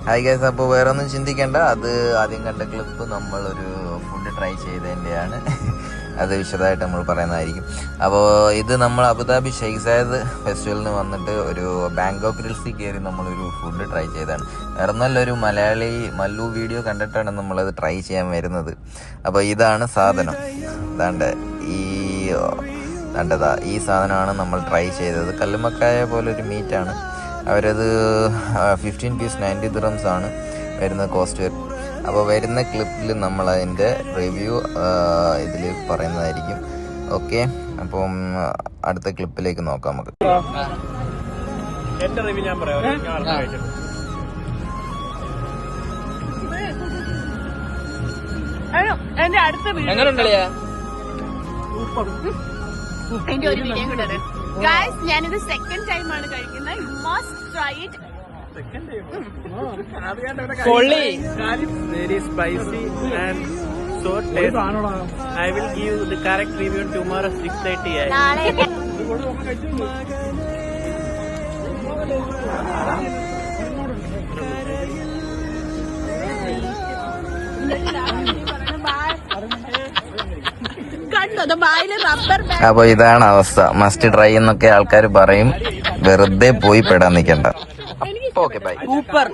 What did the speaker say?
Hi guys, അപ്പോൾ വേറെ ഒന്നും ചിന്തിക്കേണ്ട. അത് ആദ്യം കണ്ട ക്ലിപ്പ് നമ്മളൊരു ഫുഡ് ട്രൈ ചെയ്തതിൻ്റെയാണ്. അത് വിശദമായിട്ട് നമ്മൾ പറയുന്നതായിരിക്കും. അപ്പോൾ ഇത് നമ്മൾ അബുദാബി ഷെയ്ഖ് സായദ് ഫെസ്റ്റിവലിന് വന്നിട്ട് ഒരു ബാങ്കോക്ക് ഗ്രിൽസിൽ കയറി നമ്മളൊരു ഫുഡ് ട്രൈ ചെയ്തതാണ്. വേറെ നല്ലൊരു മലയാളി മല്ലു വീഡിയോ കണ്ടിട്ടാണ് നമ്മളത് ട്രൈ ചെയ്യാൻ വരുന്നത്. അപ്പോൾ ഇതാണ് സാധനം. ഈ സാധനമാണ് നമ്മൾ ട്രൈ ചെയ്തത്. കല്ലുമക്കായ പോലൊരു മീറ്റാണ്. അവരത് 15 പീസ് 90 ദിറംസ് ആണ് വരുന്ന കോസ്റ്റ്. അപ്പോൾ വരുന്ന ക്ലിപ്പിൽ നമ്മൾ അതിൻ്റെ റിവ്യൂ ഇതിൽ പറയുന്നതായിരിക്കും. ഓക്കെ, അപ്പം അടുത്ത ക്ലിപ്പിലേക്ക് നോക്കാം നമുക്ക്. എന്റെ റിവ്യൂ ഞാൻ പറയാം. എന്റെ അടുത്ത എങ്ങനെയുണ്ടല്ലേ? എന്റെ ഒരു വീഡിയോ കൂടെ ഗൈസ്, ഞാനിത് സെക്കൻഡ് ടൈം ആണ് കഴിക്കുന്നത്. You must try it. Very spicy and so tasty. I will give the correct review tomorrow 6:30 am. അപ്പോൾ ഇതാണ് അവസ്ഥ. മസ്റ്റ് ട്രൈ എന്നൊക്കെ ആൾക്കാർ പറയും. വെറുതെ പോയി പെടാൻ നിൽക്കണ്ട. Okay, bye. സൂപ്പർ.